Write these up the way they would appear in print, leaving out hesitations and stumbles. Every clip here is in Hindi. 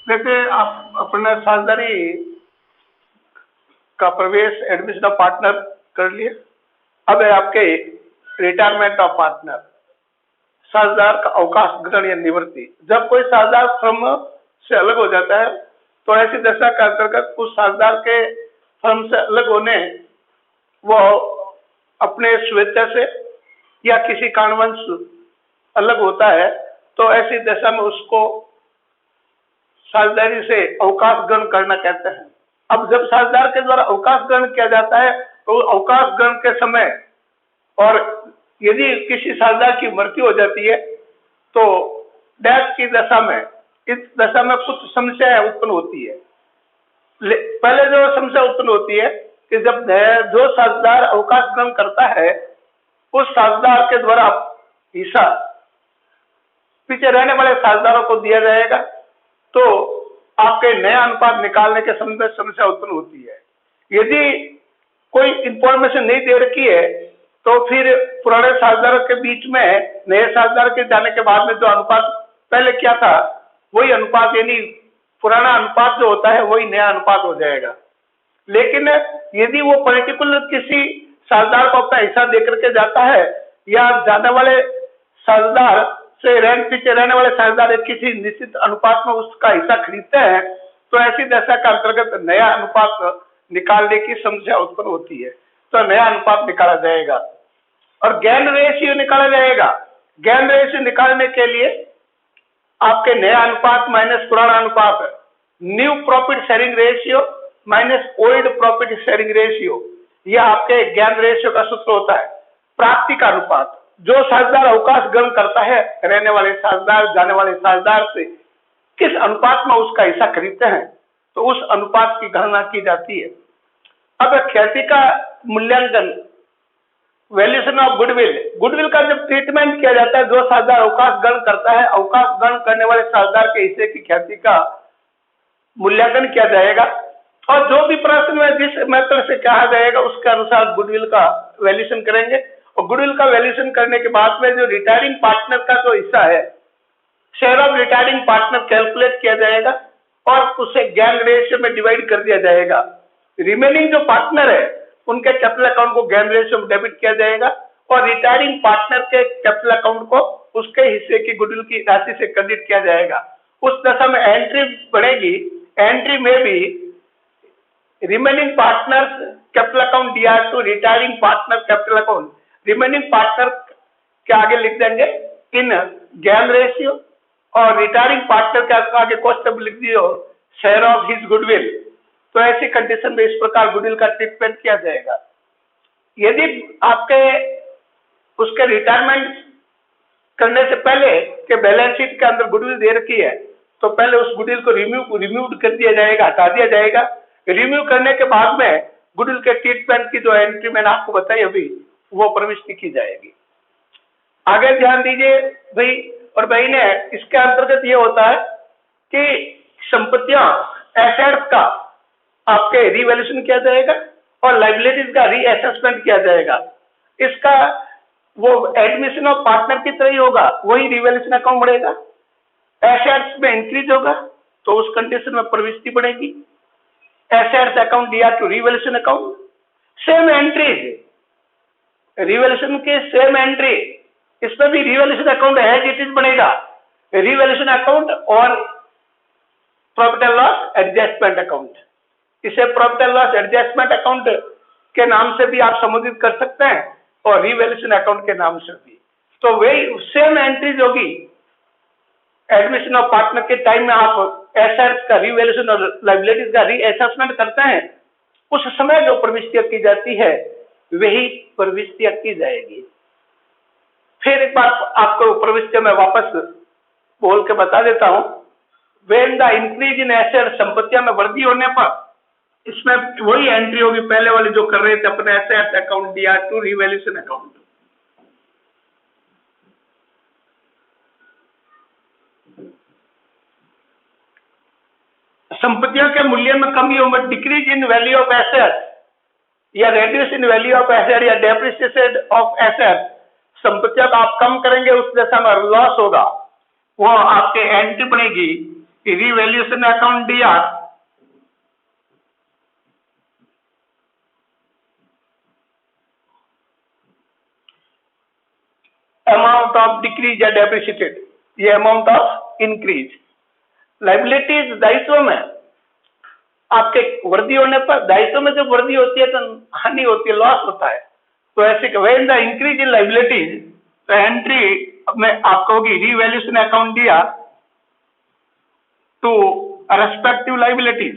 जैसे आप अपने साझेदारी का प्रवेश एडमिशन ऑफ पार्टनर कर लिए। अब है आपके रिटायरमेंट ऑफ पार्टनर, साझेदार का अवकाश ग्रहण या निवृत्ति। जब कोई साझेदार फर्म से अलग हो जाता है तो ऐसी दशा के अंतर्गत उस साझेदार के फर्म से अलग होने वो अपने स्वेच्छा से या किसी कारणवश अलग होता है तो ऐसी दशा में उसको साझेदारी से अवकाश ग्रहण करना कहते हैं। अब जब साझेदार के द्वारा अवकाश ग्रहण किया जाता है तो अवकाश ग्रहण के समय और यदि किसी साझेदार की मृत्यु हो जाती है तो डेथ की दशा में, इस दशा में कुछ समस्याएं उत्पन्न होती है। पहले जो समस्या उत्पन्न होती है कि जब जो साझेदार अवकाश ग्रहण करता है उस साझेदार के द्वारा हिस्सा पीछे रहने वाले साझेदारों को दिया जाएगा तो आपके नया अनुपात निकालने के समय में समस्या उत्पन्न होती है। यदि कोई इंफॉर्मेशन नहीं दे रखी है तो फिर पुराने साझेदारों के बीच में नए साझेदार के जाने के बाद में जो अनुपात पहले क्या था वही अनुपात, यानी पुराना अनुपात जो होता है वही नया अनुपात हो जाएगा। लेकिन यदि वो पर्टिकुलर किसी साझेदार को अपना हिस्सा देकर के जाता है या जाने वाले साझेदार से पीछे रहने वाले साझेदार किसी निश्चित अनुपात में उसका हिस्सा खरीदते हैं तो ऐसी दशा का अंतर्गत नया अनुपात निकालने की समस्या उत्पन्न होती है। तो नया अनुपात निकाला जाएगा और गेन रेशियो निकाला जाएगा। गेन रेशियो निकालने के लिए आपके नया अनुपात माइनस पुराना अनुपात, new profit sharing ratio minus old profit sharing ratio, यह आपके गेन रेशियो का सूत्र होता है। प्राप्ति का अनुपात, जो साझेदार अवकाश ग्रहण करता है रहने वाले साझेदार जाने वाले साझेदार से किस अनुपात में उसका हिस्सा खरीदते हैं तो उस अनुपात की गणना की जाती है। अब ख्याति का मूल्यांकन, वैल्यूएशन ऑफ गुडविल, गुडविल का जब ट्रीटमेंट किया जाता है, जो साझेदार अवकाश ग्रहण करता है अवकाश ग्रहण करने वाले साझेदार के हिस्से की ख्याति का मूल्यांकन किया जाएगा और जो भी प्रश्न में जिस मेथड से कहा जाएगा उसके अनुसार गुडविल का वैल्यूएशन करेंगे। और गुडविल का वैल्यूएशन करने के बाद में जो रिटायरिंग पार्टनर का जो हिस्सा है share of retiring partner calculate किया जाएगा और उसे गेन रेशियो में डिवाइड कर दिया जाएगा। रिमेनिंग जो पार्टनर है उनके कैपिटल अकाउंट को गेन रेशियो में डेबिट किया जाएगा और रिटायरिंग पार्टनर के कैपिटल अकाउंट को उसके हिस्से की गुडविल की राशि से क्रेडिट किया जाएगा। उस दशा में एंट्री बढ़ेगी, एंट्री में भी रिमेनिंग पार्टनर कैपिटल अकाउंट दिया to retiring partner capital account, remaining partner के आगे लिख देंगे इन गेन रेशियो और रिटायरिंग पार्टनर के आगे कॉस्ट लिख दियो शेयर ऑफ हिज गुडविल। तो ऐसी कंडीशन में इस प्रकार गुडविल का ट्रीटमेंट किया जाएगा। यदि आपके उसके रिटायरमेंट करने से पहले के बैलेंस शीट के अंदर गुडविल दे रखी है तो पहले उस गुडविल को रिमूव कर दिया जाएगा, हटा दिया जाएगा। रिव्यू करने के बाद में गुडविल के ट्रीटमेंट की जो एंट्री मैंने आपको बताई अभी वो प्रविष्टि की जाएगी। आगे ध्यान दीजिए भाई और बहने, इसके अंतर्गत ये होता है कि संपत्तियां एसेट्स का आपके रिवैल्यूएशन किया जाएगा और लायबिलिटीज का रीअसेसमेंट किया जाएगा। इसका वो एडमिशन ऑफ पार्टनर की तरह ही होगा, वही रिवैल्यूएशन अकाउंट बढ़ेगा। एसेट्स में इंक्रीज होगा तो उस कंडीशन में प्रविष्टि बढ़ेगी। एसेट्स अकाउंट दिया to revaluation account, same entries, revaluation के सेम एंट्री, इसमें भी revaluation account as it is बनेगा। रिवैल्यूएशन अकाउंट और profit and loss adjustment account, इसे profit and loss adjustment account के नाम से भी आप संबोधित कर सकते हैं और रिवैल्यूएशन अकाउंट के नाम से भी। तो वही सेम एंट्रीज होगी। एडमिशन ऑफ पार्टनर के टाइम में आप एसेट्स का रिवैल्यूएशन और लायबिलिटीज का रीअसेसमेंट करते हैं, उस समय जो प्रविष्टियां की जाती है वही प्रविष्टियां की जाएगी। फिर एक बार आपको प्रविष्टियां मैं वापस बोल के बता देता हूं। When the increase in asset, संपत्तियों में वृद्धि होने पर इसमें वही एंट्री होगी पहले वाली जो कर रहे थे अपने एसेट अकाउंट दिया टू रिवैल्यूएशन अकाउंट। संपत्तियों के मूल्य में कमी हो, decrease in value of asset या reduce in value of asset या डेप्रिसिएशन ऑफ एसेट, संपत्तियों का आप कम करेंगे उस दशा में लॉस होगा, वो आपके एंट्री बनेगी रिवैल्यूएशन अकाउंट दिया अमाउंट ऑफ डिक्रीज या डेप्रिसिएटेड, ये अमाउंट ऑफ इंक्रीज। लाइबिलिटीज दायित्व में आपके वृद्धि होने पर, दायित्व में जब वृद्धि होती है तो हानि होती है, लॉस होता है। तो ऐसे when the increase in liabilities, तो एंट्री में आपको होगी रिवैल्यूएशन अकाउंट दिया टू रेस्पेक्टिव लाइबिलिटीज,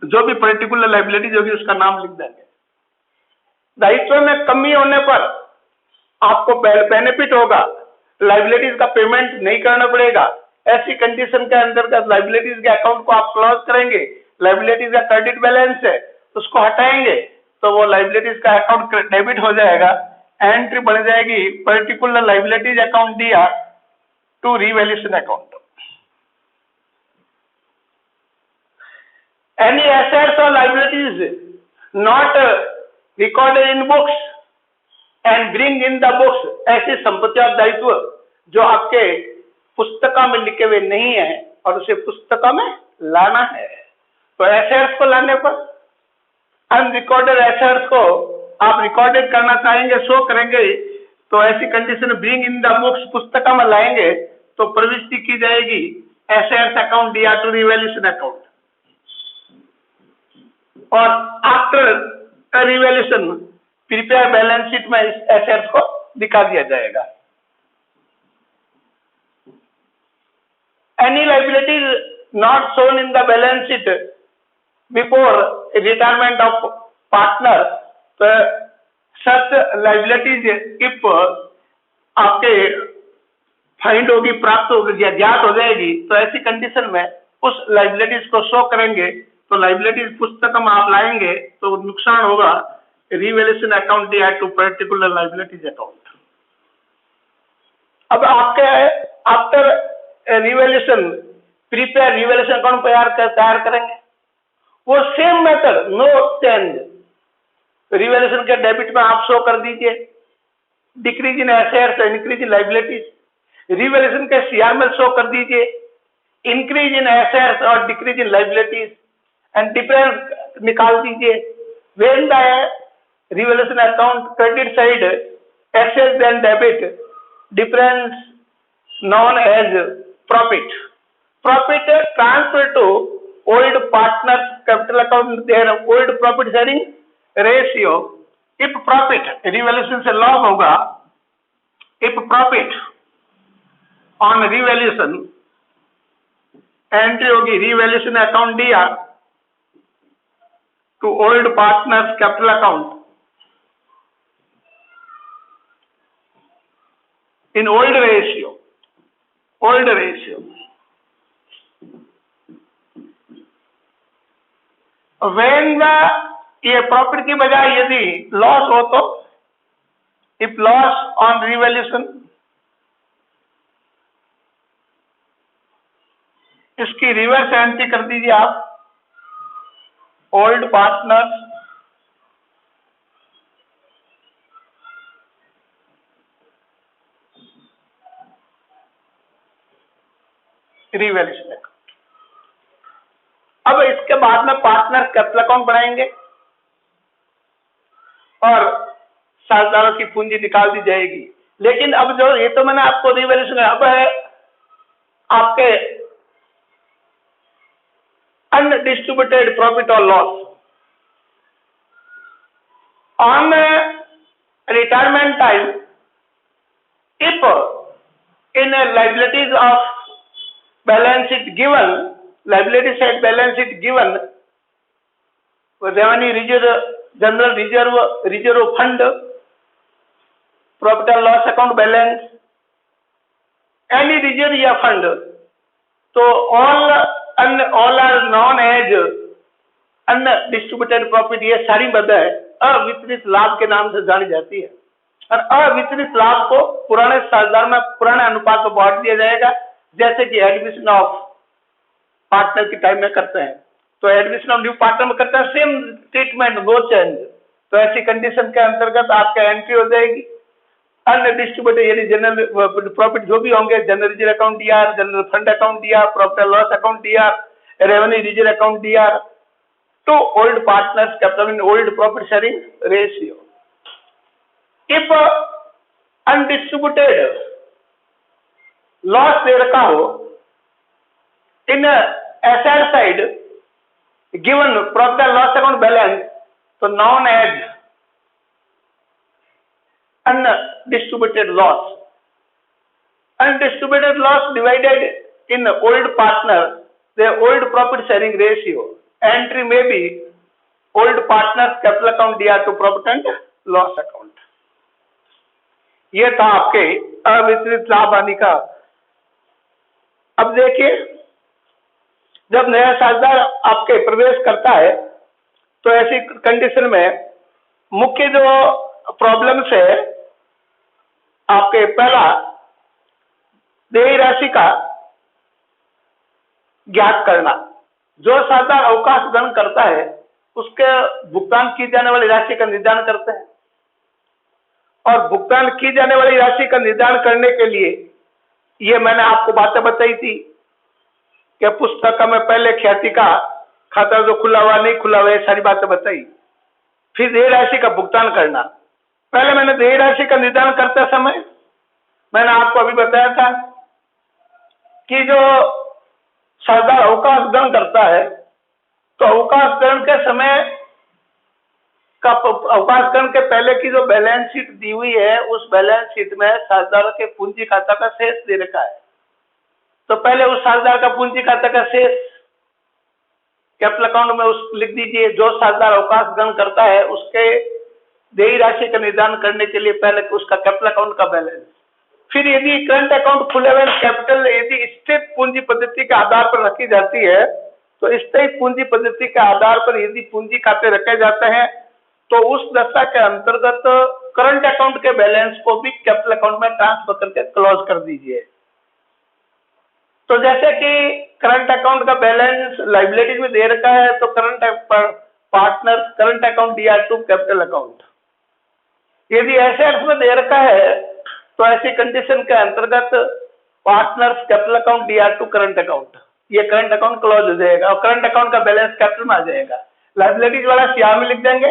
जो भी पर्टिकुलर लाइबिलिटीज होगी उसका नाम लिख देंगे। दायित्व में कमी होने पर आपको बेनिफिट होगा, लाइबिलिटीज का पेमेंट नहीं करना पड़ेगा। ऐसी कंडीशन के अंतर्गत लाइबिलिटीज के अकाउंट को आप क्लोज करेंगे। लाइबिलिटीज का क्रेडिट बैलेंस है उसको हटाएंगे तो वो लाइबिलिटीज का अकाउंट डेबिट हो जाएगा। एंट्री बन जाएगी पर्टिकुलर लाइबिलिटीज अकाउंट दिया to revaluation account. Any assets or liabilities not recorded in books and bring in the books, ऐसी संपत्ति और दायित्व जो आपके पुस्तकों में लिखे हुए नहीं है और उसे पुस्तकों में लाना है। तो एसेट्स को लाने पर अनरिकॉर्डेड एसेट्स को आप रिकॉर्डेड करना चाहेंगे, शो करेंगे, तो ऐसी condition bring in the books, पुस्तकों में लाएंगे तो प्रविष्टि की जाएगी एसेट्स अकाउंट दिया टू रिवैल्यूएशन अकाउंट। और after revaluation prepare balance sheet में इस एसेट्स को दिखा दिया जाएगा। Any liabilities not shown in the balance sheet before retirement of partner, तो सच लाइबिलिटीज इफ आपके फाइंड होगी, प्राप्त होगी या ज्ञात हो जाएगी, तो ऐसी कंडीशन में उस लाइबिलिटीज को शो करेंगे। तो लाइबिलिटीज पुस्तक में आप लाएंगे तो नुकसान होगा, रिवैल्यूएशन अकाउंट दिया टू पर्टिकुलर लाइबिलिटीज अकाउंट। अब आपके after revaluation prepare revaluation account तैयार करेंगे, वो same method, no change. Revaluation के डेबिट में आप शो कर दीजिए decrease in assets, increase in liabilities. Revaluation के सीआर में शो कर दीजिए इंक्रीज इन एसेट्स और decrease in liabilities and difference निकाल दीजिए। When the revaluation account credit side assets and debit, difference known as profit. Profit transferred to old partners capital account, their old profit sharing ratio. If profit revaluation से लॉस होगा, if profit on revaluation entry होगी revaluation account दिया to old partners capital account in old ratio. Old ratio. When ये प्रॉफिट की बजाय यदि लॉस हो तो इफ लॉस ऑन रिवैल्यूएशन, इसकी रिवर्स एंट्री कर दीजिए आप, ओल्ड पार्टनर्स रिवैल्यूएशन अकाउंट। अब इसके बाद में पार्टनर कैपिटल अकाउंट बनाएंगे और साझेदारों की पूंजी निकाल दी जाएगी। लेकिन अब जो ये तो मैंने आपको रिवैल्यूएशन, अब है आपके अनडिस्ट्रीब्यूटेड प्रॉफिट और loss on retirement time. If in liabilities of balance sheet given, liability side balance sheet given, revenue reserve, general reserve, reserve fund, profit and loss account balance, any reserve या fund, तो all are known as undistributed profit। ये सारी बातें अवितरित लाभ के नाम से जानी जाती है और अवितरित लाभ को पुराने साझेदार में पुराने अनुपात को बांट दिया जाएगा, जैसे कि एडमिशन ऑफ पार्टनर के टाइम में करते हैं। तो एडमिशन ऑफ न्यू पार्टनर में करते हैं, सेम ट्रीटमेंट, नो चेंज। तो ऐसी कंडीशन के अंतर्गत आपका एंट्री हो जाएगी अन्य डिस्ट्रीब्यूटेड यानी जनरल प्रॉफिट जो भी होंगे, general reserve account DR, general fund account DR, profit and loss account DR, revenue reserve account DR, to old partners capital in old profit sharing ratio. If undistributed loss दे रखा हो in asset side given profit and loss account balance, so known as undistributed loss. Undistributed loss divided in old partner, the old profit sharing ratio. Entry may be old partners capital account DR to profit and loss account. ये था आपके अवितरित लाभ हानि का। अब देखिए, जब नया साझेदार आपके प्रवेश करता है तो ऐसी कंडीशन में मुख्य जो प्रॉब्लम्स है आपके, पहला देय राशि का ज्ञात करना। जो साझेदार अवकाश ग्रहण करता है उसके भुगतान की जाने वाली राशि का निर्धारण करते हैं, और भुगतान की जाने वाली राशि का निर्धारण करने के लिए ये मैंने आपको बातें बताई थी कि पुस्तक में पहले ख्याति का खाता जो खुला हुआ नहीं खुला हुआ, ये सारी बातें बताई। फिर देय राशि का भुगतान करना। पहले मैंने देय राशि का निर्धारण करते समय मैंने आपको अभी बताया था कि जो साझेदार अवकाश ग्रहण करता है तो अवकाश ग्रहण के समय का, अवकाश ग्रहण के पहले की जो बैलेंस शीट दी हुई है उस बैलेंस शीट में साझेदार के पूंजी खाता का शेष दे रखा है। तो पहले उस साझेदार का पूंजी खाता का शेष कैपिटल अकाउंट में उस लिख दीजिए। जो साझेदार अवकाश ग्रहण करता है उसके देय राशि का निर्धारण करने के लिए पहले उसका कैपिटल अकाउंट का बैलेंस। फिर यदि करंट अकाउंट खुले हुए कैपिटल यदि स्थिर पूंजी पद्धति के आधार पर रखी जाती है तो स्थायी पूंजी पद्धति के आधार पर यदि पूंजी खाते रखे जाते हैं तो उस दशा के अंतर्गत करंट अकाउंट के बैलेंस को भी कैपिटल अकाउंट में ट्रांसफर करके क्लोज कर दीजिए। तो जैसे कि करंट अकाउंट का बैलेंस लाइबिलिटीज में दे रखा है तो current partner current account DR to capital account. यदि एसेट्स में दे रखा है तो ऐसी कंडीशन के अंतर्गत partners capital account DR to current account, ये करंट अकाउंट क्लोज हो जाएगा और करंट अकाउंट का बैलेंस कैपिटल में आ जाएगा। लाइबिलिटीज वाला सीआर में लिख देंगे,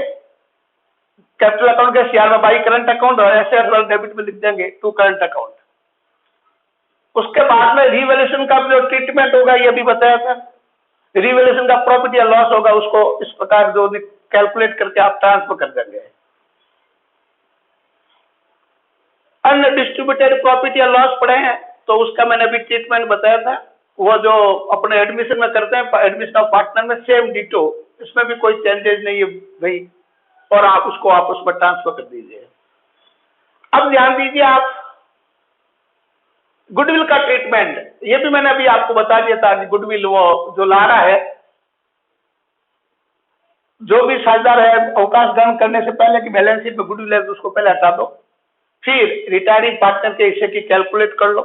कैपिटल अकाउंट के सीआर में बाई करंट अकाउंट, और एसेट्स वाला डेबिट में लिख देंगे टू करंट अकाउंट। उसके बाद में रिवैल्यूएशन का जो ट्रीटमेंट होगा ये भी बताया था। रिवैल्यूएशन का प्रॉफिट या लॉस होगा उसको इस प्रकार जो कैलकुलेट करके आप ट्रांसफर कर देंगे। अनडिस्ट्रीब्यूटेड प्रॉफिट या लॉस पड़े हैं तो उसका मैंने अभी ट्रीटमेंट बताया था। वो जो अपने एडमिशन में करते हैं एडमिशन ऑफ पार्टनर में सेम डिटो, इसमें भी कोई चेंजेस नहीं है भाई, और आप उसको आप उसमें ट्रांसफर कर दीजिए। अब ध्यान दीजिए आप गुडविल का ट्रीटमेंट, ये भी मैंने अभी आपको बता दिया था। गुडविल वो जो ला रहा है, जो भी साझेदार है अवकाश ग्रहण करने से पहले की बैलेंस शीट में गुडविल है तो उसको पहले हटा दो, फिर रिटायरिंग पार्टनर के हिस्से की कैलकुलेट कर लो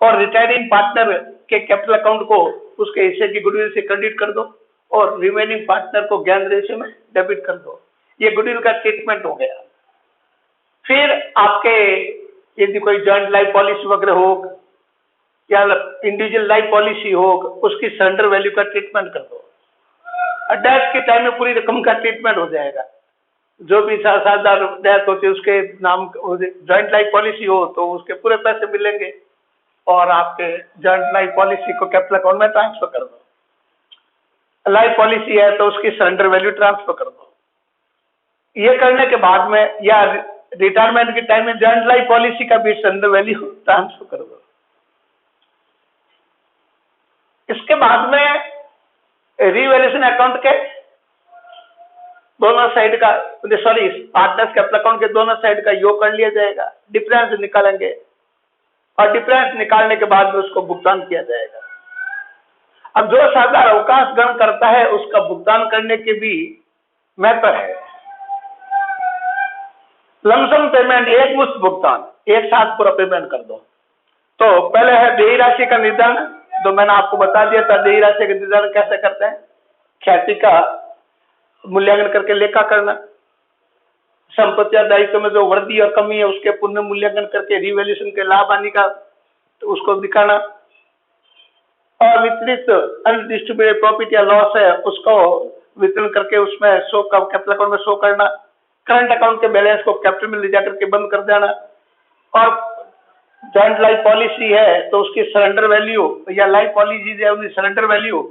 और रिटायरिंग पार्टनर के कैपिटल अकाउंट को उसके हिस्से की गुडविल से क्रेडिट कर दो और रिमेनिंग पार्टनर को ज्ञान रेशियो में डेबिट कर दो। ये गुडविल का ट्रीटमेंट हो गया। फिर आपके यदि कोई जॉइंट लाइफ पॉलिसी वगैरह हो या इंडिविजुअल लाइफ पॉलिसी हो उसकी सरेंडर वैल्यू का ट्रीटमेंट कर दो। डेथ के टाइम में पूरी रकम का ट्रीटमेंट हो जाएगा। जो भी साझेदार डेथ होती है उसके नाम जॉइंट लाइफ पॉलिसी हो तो उसके पूरे पैसे मिलेंगे और आपके जॉइंट लाइफ पॉलिसी को कैपिटल अकाउंट में ट्रांसफर कर दो। लाइफ पॉलिसी है तो उसकी सरेंडर वैल्यू ट्रांसफर कर दो। ये करने के बाद में या रिटायरमेंट के टाइम में जॉइंट लाइफ पॉलिसी का भी सरेंडर वैल्यू ट्रांसफर कर दो। इसके बाद में रिवैल्यूएशन अकाउंट के दोनों साइड का पार्टनर्स कैपिटल अकाउंट के दोनों साइड का योग कर लिया जाएगा, डिफरेंस निकालेंगे और डिफरेंस निकालने के बाद में उसको भुगतान किया जाएगा। अब जो साझेदार अवकाश ग्रहण करता है उसका भुगतान करने के भी मेथड है। लमसम पेमेंट, एक मुश्त भुगतान, एक साथ पूरा पेमेंट कर दो। तो पहले है देय राशि का निर्धारण, तो मैंने आपको बता दिया था देय राशि का निर्धारण कैसे करते हैं। ख्याति का मूल्यांकन करके लेखा करना, संपत्ति दायित्व में जो वृद्धि और कमी है उसके पुनः मूल्यांकन करके रिवैल्यूएशन के लाभ हानि का तो उसको दिखाना, और वितरित अनडिस्ट्रीब्यूटेड प्रॉफिट या लॉस है उसको वितरण करके उसमें शो कैपिटल अकाउंट में शो करना, करंट अकाउंट के बैलेंस को कैपिटल में ले जाकर के बंद कर देना, और जॉइंट लाइफ पॉलिसी है तो उसकी सरेंडर वैल्यू या लाइफ पॉलिसी है उनकी सरेंडर वैल्यू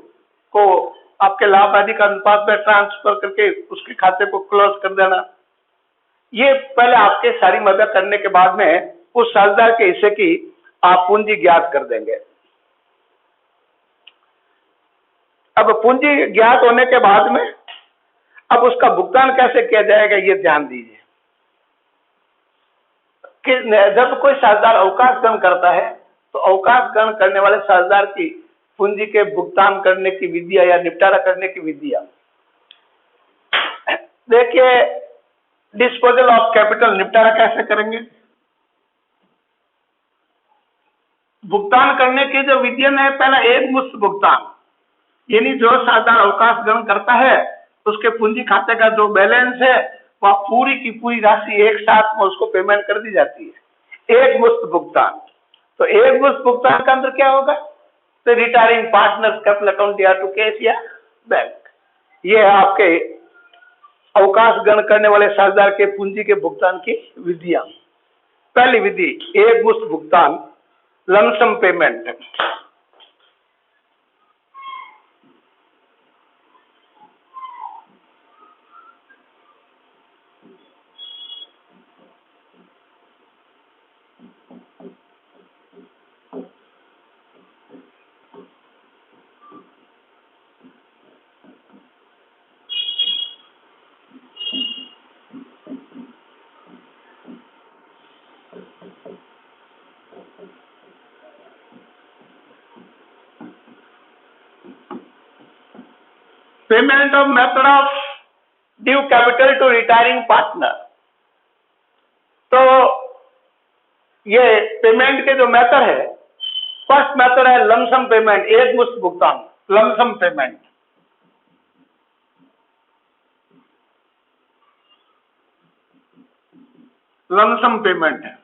को आपके लाभ आदि का अनुपात में ट्रांसफर करके उसके खाते को क्लोज कर देना। ये पहले आपके सारी मदद करने के बाद में उस साझेदार के हिस्से की आप पूंजी ज्ञात कर देंगे। अब पूंजी ज्ञात होने के बाद में अब उसका भुगतान कैसे किया जाएगा ये ध्यान दीजिए कि जब कोई साझेदार अवकाश ग्रहण करता है तो अवकाश ग्रहण करने वाले साझेदार की पूंजी के भुगतान करने की विधियां या निपटारा करने की विधियां देखिए। डिस्पोजल ऑफ कैपिटल निपटारा कैसे करेंगे? भुगतान करने की जो विधियां है, पहला एक मुश्त भुगतान, यानी जो साझेदार अवकाश ग्रहण करता है उसके पूंजी खाते का जो बैलेंस है वह पूरी की पूरी राशि एक साथ में उसको पेमेंट कर दी जाती है, एक मुश्त भुगतान। तो एक मुश्त भुगतान का अंदर क्या होगा? तो रिटायरिंग पार्टनर्स कैपिटल अकाउंट या टू कैश या बैंक, ये है आपके अवकाश ग्रहण करने वाले साझेदार के पूंजी के भुगतान की विधियां। पहली विधि एक मुश्त भुगतान, lump sum payment. Payment of method of due capital to retiring partner. तो ये पेमेंट के जो मेथड है, फर्स्ट मेथड है लमसम पेमेंट, एक मुश्त भुगतान, लमसम पेमेंट। लमसम पेमेंट है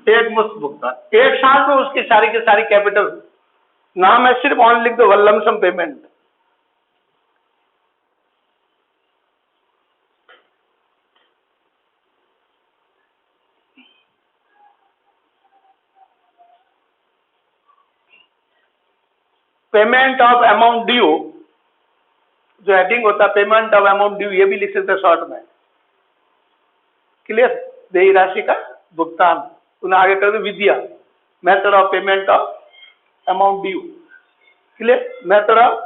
एक मुश्त भुगतान, एक साल में उसकी सारी की सारी कैपिटल, नाम है सिर्फ ऑन लिख दो lump sum payment. Payment of amount due, जो हेडिंग होता है पेमेंट ऑफ अमाउंट ड्यू, ये भी लिख सकते शॉर्ट में, क्लियर। देय राशि का भुगतान, उन्हें आगे कर दो विधिया, method of payment of amount due, clear. Method of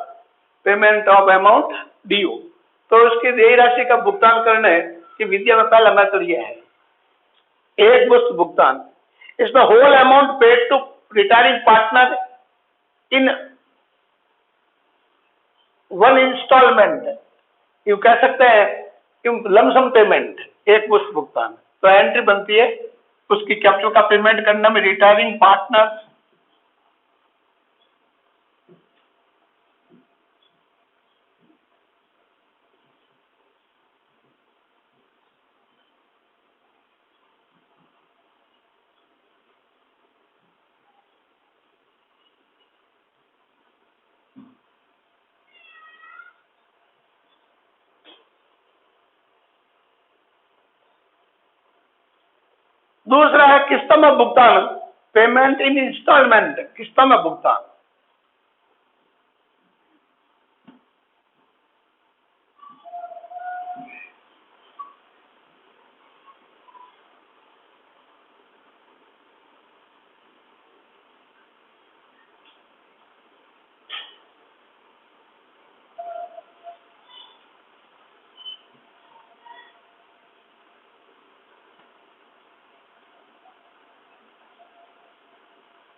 payment of amount due, तो उसकी देय राशि का भुगतान करने की विधिया में पहला मेथड यह है एक मुश्त भुगतान। इसमें whole amount paid to retiring partner in one instalment, यू कह सकते हैं लमसम पेमेंट, एक मुश्त भुगतान। तो एंट्री बनती है उसकी कैपिटल का पेमेंट करने में रिटायरिंग पार्टनर दूसरा है किस्तों में भुगतान, पेमेंट इन इंस्टॉलमेंट, किस्तों में भुगतान।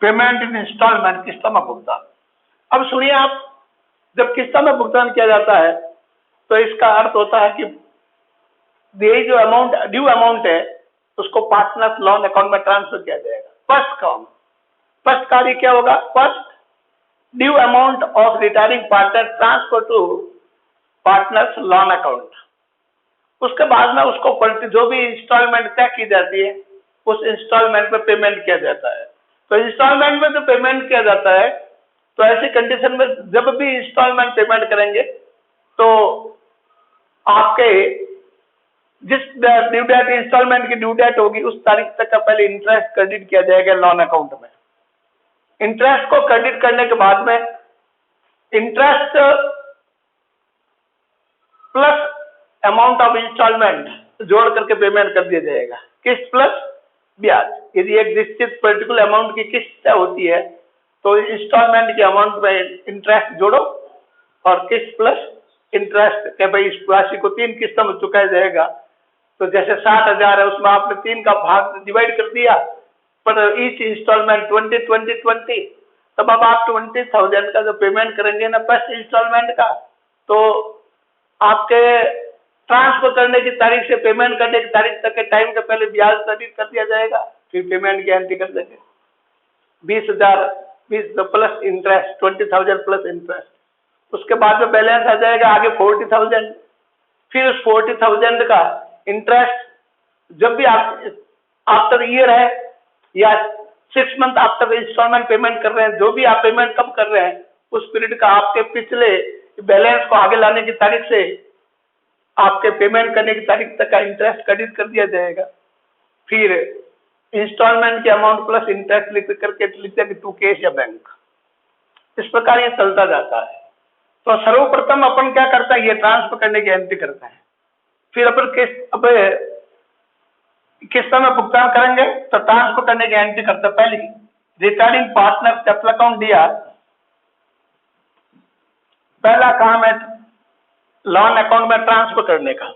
पेमेंट इन इंस्टॉलमेंट, किस्तों में भुगतान। अब सुनिए आप, जब किस्तों में भुगतान किया जाता है तो इसका अर्थ होता है कि ये जो अमाउंट ड्यू अमाउंट है उसको पार्टनर्स लोन अकाउंट में ट्रांसफर किया जाएगा। फर्स्ट काम, फर्स्ट कार्य क्या होगा? First due amount of retiring partner transfer to partners loan account. उसके बाद में उसको जो भी इंस्टॉलमेंट तय की जाती है उस इंस्टॉलमेंट में पेमेंट किया जाता है। तो इंस्टॉलमेंट में जो पेमेंट किया जाता है, तो ऐसी कंडीशन में जब भी इंस्टॉलमेंट पेमेंट करेंगे तो आपके जिस ड्यू डेट इंस्टॉलमेंट की ड्यू डेट होगी उस तारीख तक का पहले इंटरेस्ट क्रेडिट किया जाएगा लोन अकाउंट में। इंटरेस्ट को क्रेडिट करने के बाद में interest plus amount of installment जोड़ करके पेमेंट कर दिया जाएगा, किस्त प्लस ब्याज। यदि एक निश्चित पर्टिकुलर अमाउंट की किस्त होती है तो इंस्टॉलमेंट के अमाउंट में इंटरेस्ट जोड़ो और किस्त प्लस इंटरेस्ट के भाई इस राशि को 3 किस्तों में चुकाया जाएगा। तो जैसे 60,000 है उसमें आपने 3 का भाग डिवाइड कर दिया, पर ईच इंस्टॉलमेंट 20, तब अब आप 20,000 का जो पेमेंट करेंगे ना फर्स्ट इंस्टॉलमेंट का, तो आपके ट्रांसफर करने की तारीख से पेमेंट करने की तारीख तक के टाइम के पहले ब्याज क्रेडिट कर दिया जाएगा, फिर पेमेंट की एंट्री कर देंगे 20,000 प्लस इंटरेस्ट 20,000 प्लस इंटरेस्ट। उसके बाद में बैलेंस आ जाएगा आगे 40,000। फिर उस 40,000 का इंटरेस्ट जब भी आप आफ्टर ईयर है या 6 मंथ आफ्टर इंस्टॉलमेंट पेमेंट कर रहे हैं, जो भी आप पेमेंट कब कर रहे हैं उस पीरियड का आपके पिछले बैलेंस को आगे लाने की तारीख से आपके पेमेंट करने की तारीख तक का इंटरेस्ट क्रेडिट कर दिया जाएगा। फिर इंस्टॉलमेंट के अमाउंट प्लस इंटरेस्ट लिख करके लिखते हैं टू कैश या बैंक। इस प्रकार ये चलता जाता है। तो सर्वप्रथम अपन क्या करता है, ये ट्रांसफर करने की एंट्री करता है। फिर अपन किस समय भुगतान करेंगे तो ट्रांसफर करने की एंट्री करते हैं। पहली रिटायरिंग पार्टनर कैपिटल अकाउंट दिया, पहला काम है लोन अकाउंट में ट्रांसफर करने का।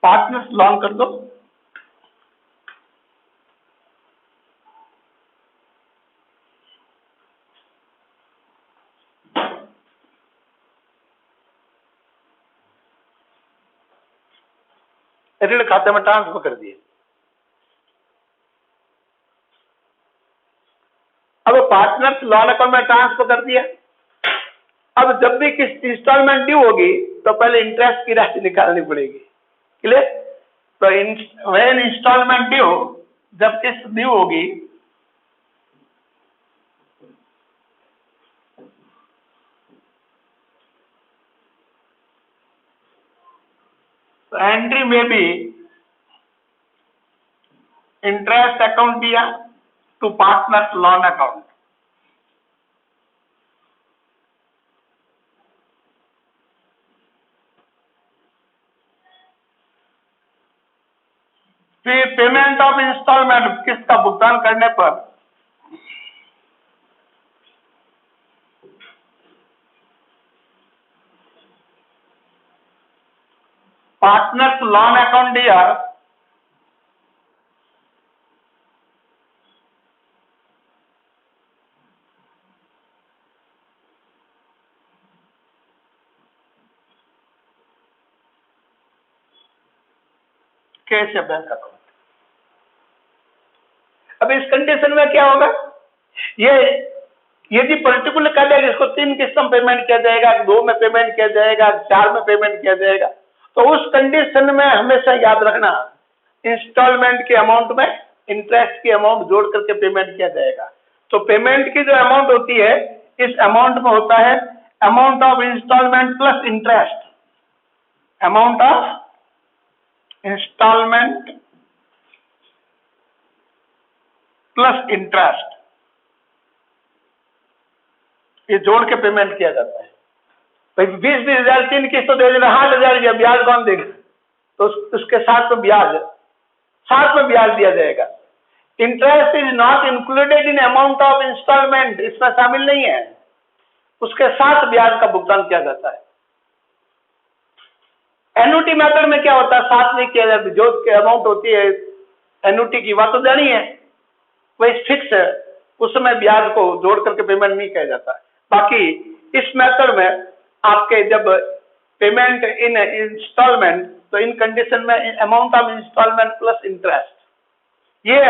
पार्टनर्स लोन कर दो, ऋण खाते में ट्रांसफर कर दिए। अब पार्टनर्स लोन अकाउंट में ट्रांसफर कर दिया। अब जब भी किस इंस्टॉलमेंट ड्यू होगी तो पहले इंटरेस्ट की राशि निकालनी पड़ेगी। क्लियर? तो व्हेन इंस्टॉलमेंट ड्यू, जब किस्त ड्यू होगी तो एंट्री में भी इंटरेस्ट अकाउंट दिया टू पार्टनर्स लोन अकाउंट। फिर पेमेंट ऑफ इंस्टॉलमेंट किस्त का भुगतान करने पर पार्टनर्स लोन अकाउंट दिया कैश या बैंक अकाउंट। अब इस कंडीशन में क्या होगा, ये यदि पर्टिकुलर कर देगा इसको 3 किस्तों में पेमेंट किया जाएगा, 2 में पेमेंट किया जाएगा, 4 में पेमेंट किया जाएगा, तो उस कंडीशन में हमेशा याद रखना इंस्टॉलमेंट के अमाउंट में इंटरेस्ट की अमाउंट जोड़ करके पेमेंट किया जाएगा। तो पेमेंट की जो अमाउंट होती है इस अमाउंट में होता है amount of installment plus interest, amount of installment plus interest, ये जोड़ के पेमेंट किया जाता है। भाई 20,000 3 किस्त तो दे देना, 8,000 या ब्याज कौन देगा, तो उसके साथ में ब्याज दिया जाएगा। Interest is not included in amount of installment, इसमें शामिल नहीं है, उसके साथ ब्याज का भुगतान किया जाता है। एन्युटी मेथड में क्या होता है, साथ में किया जाता है। जो अमाउंट होती है एन्युटी की, बात तो जानी है, वही फिक्स है, उस समय ब्याज को जोड़ करके पेमेंट नहीं किया जाता। बाकी इस मेथड में आपके जब पेमेंट इन इंस्टॉलमेंट, तो इन कंडीशन में amount of installment plus interest, ये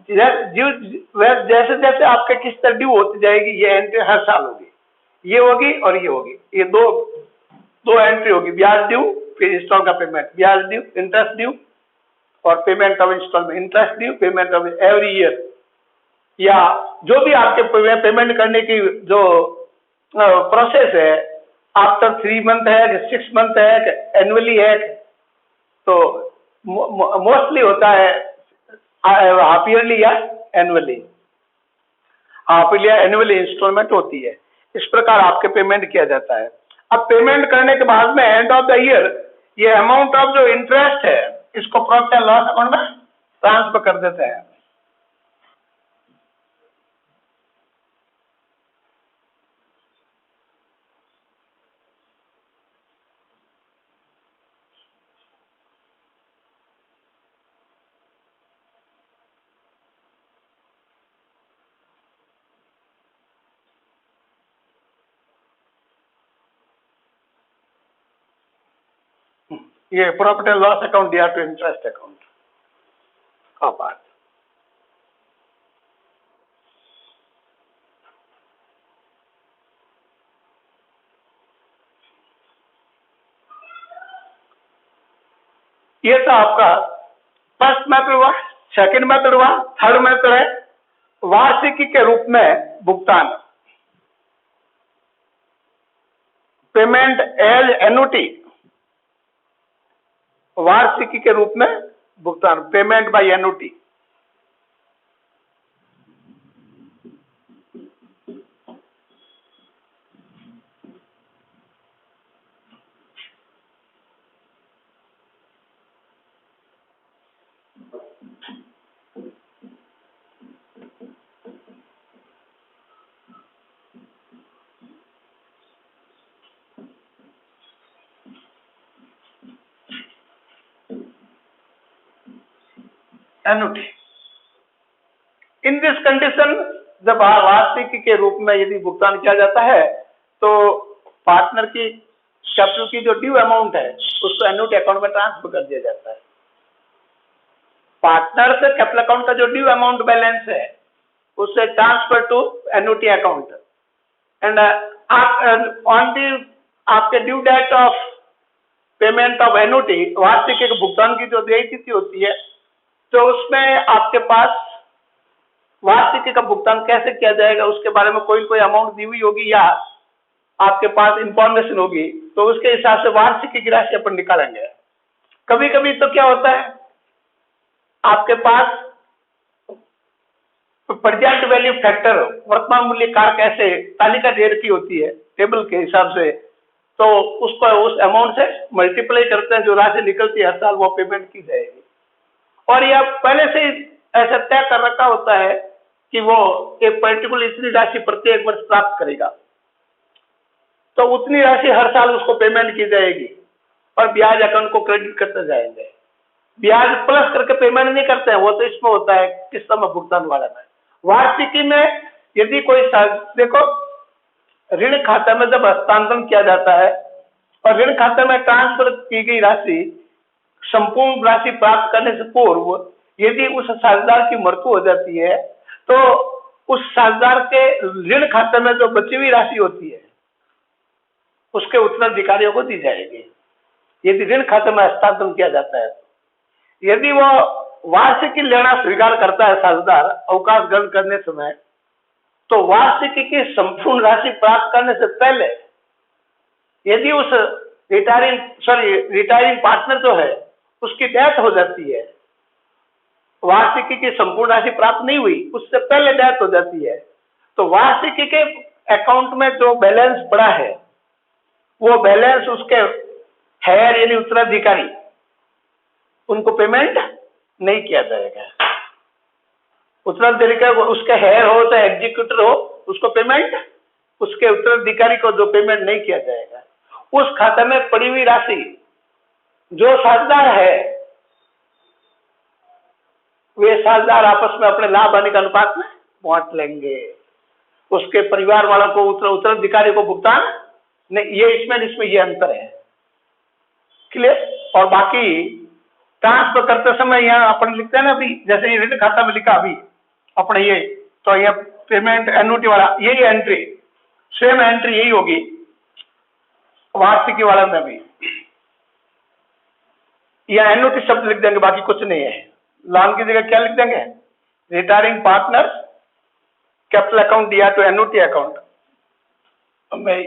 जैसे जैसे आपके किस्त ड्यू होती जाएगी ये एंट्री हर साल होगी, ये होगी और ये होगी, ये दो एंट्री होगी, ब्याज ड्यू फिर इंस्टॉल का पेमेंट, ब्याज ड्यू, इंटरेस्ट ड्यू और payment of installment, interest due, payment of every year, या जो भी आपके पेमेंट करने की जो प्रोसेस है, आफ्टर 3 मंथ है, 6 मंथ है, एनुअली है, तो मोस्टली होता है हाफ ईयरली या एनुअली, हाफ ईयरली या एनुअली इंस्टॉलमेंट होती है। इस प्रकार आपके पेमेंट किया जाता है। अब पेमेंट करने के बाद में एंड ऑफ द ईयर ये अमाउंट ऑफ जो इंटरेस्ट है इसको प्रॉफिट एंड लॉस अकाउंट में ट्रांसफर कर देते हैं। ये प्रॉफिट एंड लॉस अकाउंट दिया टू इंटरेस्ट अकाउंट का बात। ये तो आपका फर्स्ट मेथड हुआ। सेकंड मेथड हुआ, थर्ड मेथड है वार्षिकी के रूप में भुगतान, पेमेंट एज एन्युटी, वार्षिकी के रूप में भुगतान, payment by annuity. Annuity in this condition, जब वार्षिकी के रूप में यदि भुगतान किया जाता है तो पार्टनर की कैपिटल की जो ड्यू अमाउंट है उसको एन्युटी अकाउंट में ट्रांसफर कर दिया जाता है। पार्टनर से कैपिटल अकाउंट का जो ड्यू अमाउंट बैलेंस है उससे transfer to annuity account, and on the आपके due date of payment of annuity, वार्षिकी के भुगतान की जो देय तिथि होती है, तो उसमें आपके पास वार्षिकी का भुगतान कैसे किया जाएगा उसके बारे में कोई अमाउंट दी हुई होगी या आपके पास इंफॉर्मेशन होगी, तो उसके हिसाब से वार्षिकी की राशि अपन निकालेंगे। कभी कभी तो क्या होता है, आपके पास प्रेजेंट वैल्यू फैक्टर, वर्तमान मूल्य कारक ऐसे तालिका डेट की होती है टेबल के हिसाब से, तो उसको उस अमाउंट से मल्टीप्लाई करते हैं, जो राशि निकलती है हर साल वो पेमेंट की जाएगी। और यह पहले से ऐसा तय कर रखा होता है कि वो एक पर्टिकुलर इतनी राशि प्रत्येक वर्ष प्राप्त करेगा, तो उतनी राशि हर साल उसको पेमेंट की जाएगी और ब्याज अकाउंट को क्रेडिट करते जाएंगे। ब्याज प्लस करके पेमेंट नहीं करते हैं, वो तो इसमें होता है किस समय भुगतान वाला में। वार्षिकी में यदि कोई देखो, ऋण खाते में जब हस्तांतरण किया जाता है और ऋण खाते में ट्रांसफर की गई राशि संपूर्ण राशि प्राप्त करने से पूर्व यदि उस साझेदार की मृत्यु हो जाती है तो उस साझेदार के ऋण खाते में जो बची हुई राशि होती है उसके उत्तराधिकारियों को दी जाएगी, यदि ऋण खाते में हस्तांतरण किया जाता है। यदि वो वार्षिकी लेना स्वीकार करता है साझेदार अवकाश ग्रहण करने समय, तो वार्षिकी की संपूर्ण राशि प्राप्त करने से पहले यदि उस रिटायरिंग पार्टनर जो है उसकी डेथ हो जाती है, वार्षिकी की संपूर्ण राशि प्राप्त नहीं हुई, उससे पहले डेथ हो जाती है, तो वार्षिकी के अकाउंट में जो बैलेंस पड़ा है वो बैलेंस उसके हेयर यानी उत्तराधिकारी उनको पेमेंट नहीं किया जाएगा। उत्तराधिकारी उसके हेयर हो चाहे एग्जीक्यूटर हो, उसको पेमेंट, उसके उत्तराधिकारी को जो पेमेंट नहीं किया जाएगा। उस खाते में पड़ी हुई राशि जो साझेदार है वे साझेदार आपस में अपने लाभ हानि के अनुपात में बांट लेंगे, उसके परिवार वालों को उत्तराधिकारी को भुगतान नहीं। ये इसमें ये अंतर है। क्लियर। और बाकी ट्रांसफर करते समय यहाँ अपन लिखते हैं ना, अभी जैसे ये ऋण खाता में लिखा अभी अपने ये, तो ये पेमेंट एन्युटी वाला यही एंट्री, सेम एंट्री यही होगी वार्षिकी वाला में भी। या एन्युटी शब्द लिख देंगे, बाकी कुछ नहीं है। लोन की जगह क्या लिख देंगे? रिटायरिंग पार्टनर कैपिटल अकाउंट दिया तो एन्युटी अकाउंट। मैं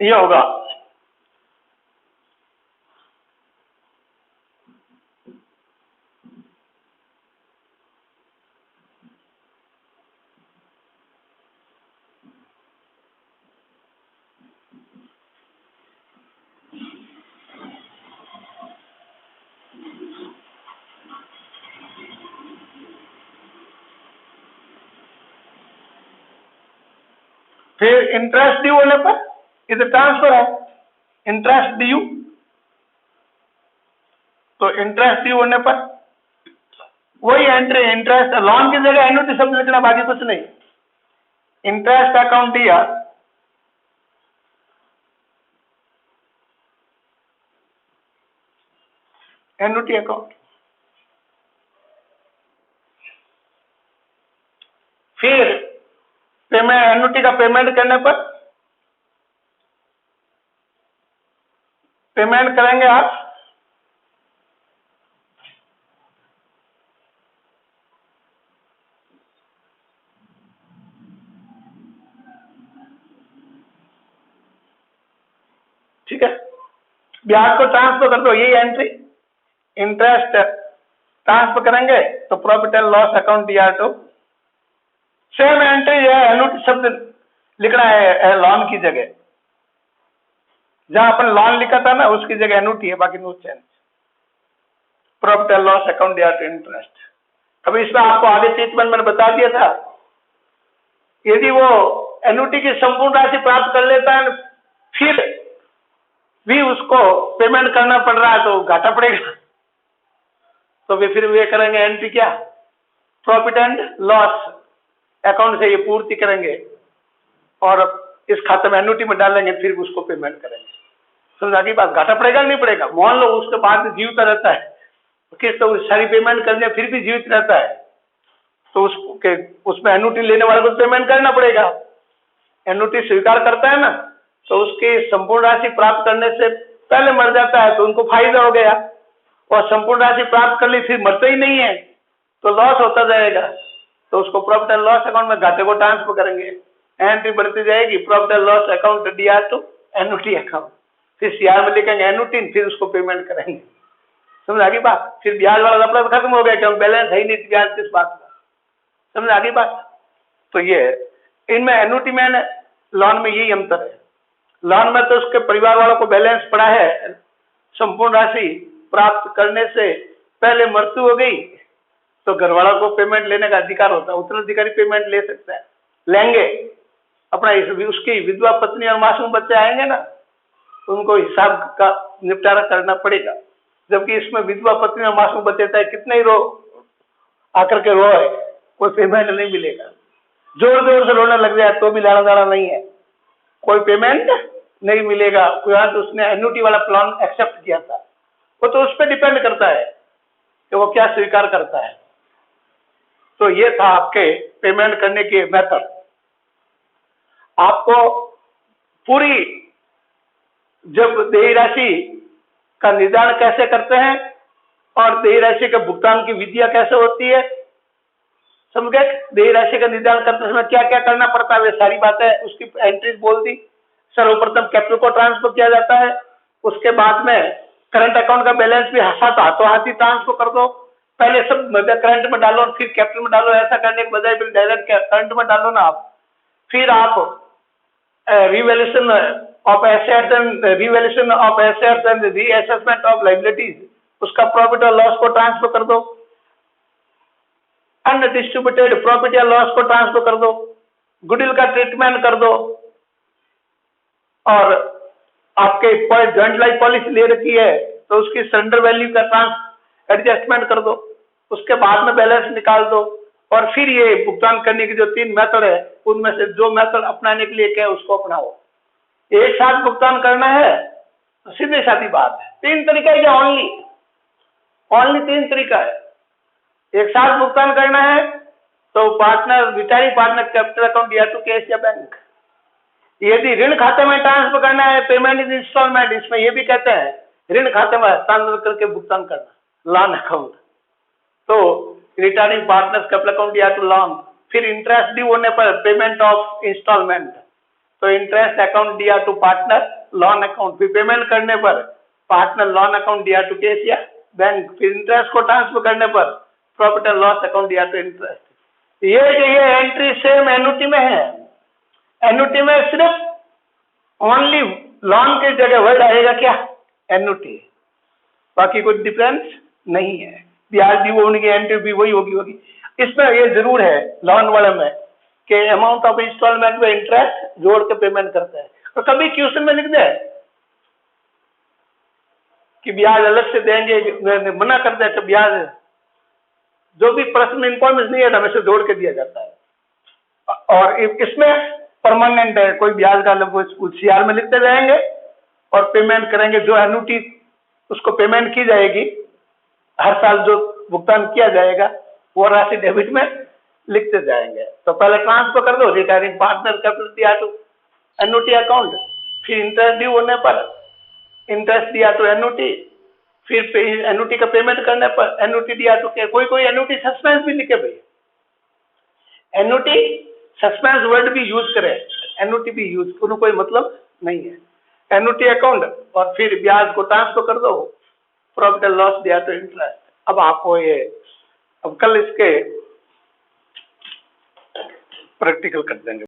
ये होगा फिर इंटरेस्ट ड्यू होने पर, इधर ट्रांसफर है इंटरेस्ट ड्यू, तो इंटरेस्ट ड्यू होने पर वही एंट्री, इंटरेस्ट लोन की जगह एन्युटी शब्द लिखना, बाकी कुछ नहीं। इंटरेस्ट अकाउंट दिया, एन्युटी अकाउंट। फिर पेमेंट, एन्युटी का पेमेंट करने पर पेमेंट करेंगे आप ठीक है, ब्याज को ट्रांसफर कर दो, यही एंट्री। इंटरेस्ट ट्रांसफर करेंगे तो प्रॉफिट एंड लॉस अकाउंट दिया तो सेम एंट्री है, एन्युटी शब्द लिखना है लोन की जगह, जहां अपन लोन लिखा था ना उसकी जगह एन्युटी है, बाकी no change. Profit and loss account दिया तो इंटरेस्ट। अभी इसमें आपको आगे ट्रीटमेंट मैंने बता दिया था, यदि वो एन्युटी की संपूर्ण राशि प्राप्त कर लेता है फिर भी उसको पेमेंट करना पड़ रहा है तो घाटा पड़ेगा, तो फिर वे करेंगे एंट्री क्या, प्रॉफिट एंड लॉस अकाउंट से ये पूर्ति करेंगे और इस खाते में एन्युटी में डालेंगे, फिर उसको पेमेंट करेंगे। समझा की बात? घाटा पड़ेगा नहीं पड़ेगा? मान लो उसके बाद जीवित रहता है, किस तो सारी पेमेंट कर दिया फिर भी जीवित रहता है, तो उसमें एन्युटी लेने वाले को पेमेंट करना पड़ेगा। एन्युटी स्वीकार करता है ना, तो उसकी संपूर्ण राशि प्राप्त करने से पहले मर जाता है तो उनको फायदा हो गया, और संपूर्ण राशि प्राप्त कर ली फिर मरता ही नहीं है तो लॉस होता जाएगा, तो उसको प्रॉफिट एंड लॉस अकाउंट में घाटे को ट्रांसफर करेंगे, एंट्री बढ़ती जाएगी, प्रॉफिट एंड लॉस अकाउंट दिया तो एन्युटी अकाउंट, फिर सीआर में लिखेंगे एन्युटी, फिर उसको पेमेंट करेंगे। समझ आ गई बात? फिर ब्याज वाला लफड़ा खत्म हो गया, क्योंकि बैलेंस है ही नहीं ब्याज किस बात का। समझ आ गई बात? तो ये इनमें एन्युटी में लोन में यही अंतर है। लोन में तो उसके परिवार वालों को बैलेंस पड़ा है, संपूर्ण राशि प्राप्त करने से पहले मृत्यु हो गई तो घर वाला को पेमेंट लेने का अधिकार होता है, उत्तराधिकारी पेमेंट ले सकता है, लेंगे अपना। उसकी विधवा पत्नी और मासूम बच्चे आएंगे ना, उनको हिसाब का निपटारा करना पड़ेगा, जबकि इसमें विधवा पत्नी और मासूम बच्चे चाहे कितने ही रो आकर के रोए, कोई पेमेंट नहीं मिलेगा। जोर जोर से रोने लग जाए तो भी लाना दाना नहीं है, कोई पेमेंट नहीं मिलेगा। तो उसने एन्युटी वाला प्लान एक्सेप्ट किया था, वो तो उस पर डिपेंड करता है कि वो क्या स्वीकार करता है। तो ये था आपके पेमेंट करने के मेथड। आपको पूरी जब देय राशि का निर्धारण कैसे करते हैं और देय राशि के भुगतान की विधियां कैसे होती है, समझ गए? देय राशि का निर्धारण करते समय क्या क्या करना पड़ता है, वे सारी बातें उसकी एंट्रीज बोल दी। सर्वप्रथम कैपिटल को ट्रांसफर किया जाता है, उसके बाद में करंट अकाउंट का बैलेंस भी हाथों हाथ ही ट्रांसफर कर दो। पहले सब करंट में डालो फिर कैपिटल में डालो, ऐसा करने के बजाय डायरेक्ट करंट में डालो ना आप। फिर आप revaluation of assets and revaluation of assets and reassessment of liabilities, उसका प्रॉफिट और लॉस को ट्रांसफर कर दो। अनडिस्ट्रीब्यूटेड प्रॉफिट या लॉस को ट्रांसफर कर दो, गुडविल का ट्रीटमेंट कर दो, और आपके जॉइंट लाइफ पॉलिसी ले रखी है तो उसकी सरेंडर वैल्यू का एडजस्टमेंट कर दो, उसके बाद में बैलेंस निकाल दो, और फिर ये भुगतान करने की जो 3 मेथड है उनमें से जो मेथड अपनाने के लिए क्या है उसको अपनाओ। एक साथ भुगतान करना है तो सीधी सादी बात है, 3 तरीका है, ओनली 3 तरीका है। एक साथ भुगतान करना है तो partner, retiring partner capital account या तो कैश या बैंक। यदि ऋण खाते में ट्रांसफर करना है, पेमेंट इन इंस्टॉलमेंट, इसमें ये भी कहते हैं ऋण खाते में हस्तांतरण करके भुगतान करना, लॉन अकाउंट, तो रिटायरिंग पार्टनर कैपिटल अकाउंट या तो लॉन। फिर इंटरेस्ट ड्यू होने पर पेमेंट ऑफ इंस्टॉलमेंट, तो इंटरेस्ट अकाउंट दिया टू पार्टनर लॉन अकाउंट। फिर पेमेंट करने पर पार्टनर लॉन अकाउंट दिया टू कैश या बैंक। फिर इंटरेस्ट को ट्रांसफर करने पर प्रॉफिट एंड लॉस अकाउंट दिया टू इंटरेस्ट। ये एंट्री सेम एन्युटी में है। एन्युटी में सिर्फ ओनली लॉन की जगह वर्ड आएगा क्या, एन्युटी, बाकी कोई डिफरेंस नहीं है। ब्याज ड्यू होने की एंट्री भी वही होगी। इसमें ये जरूर है लॉन वाले में कि अमाउंट ऑफ इंस्टॉलमेंट में इंटरेस्ट जोड़ के पेमेंट करता है। और कभी क्वेश्चन में लिख दे कि ब्याज अलग से देंगे, मना कर दे कि ब्याज जो भी पर्सनल इन्फॉर्मेशन नहीं है हमेशा जोड़ के दिया जाता है। और इसमें परमानेंट है, कोई ब्याज का अलग सीआर में लिखते जाएंगे और पेमेंट करेंगे। जो एन्युटी उसको पेमेंट की जाएगी, हर साल जो भुगतान किया जाएगा वो राशि डेबिट में लिखते जाएंगे। तो पहले ट्रांसफर कर दो रिटायरिंग पार्टनर कैपिटल दिया तो एन्युटी अकाउंट, फिर इंटरेस्ट ड्यू होने पर इंटरेस्ट दिया तो एन्युटी, फिर एन्युटी का पेमेंट करने पर एन्युटी दिया तो क्या, कोई एन्युटी सस्पेंस भी लिखे भाई, एन्युटी सस्पेंस वर्ड भी यूज करे, एन्युटी भी यूज, उन्हें कोई मतलब नहीं है। एन्युटी अकाउंट और फिर ब्याज को ट्रांसफर कर दो, प्रॉफिट एंड लॉस दिया तो इंटरेस्ट। अब आपको ये, अब कल इसके प्रैक्टिकल कर देंगे।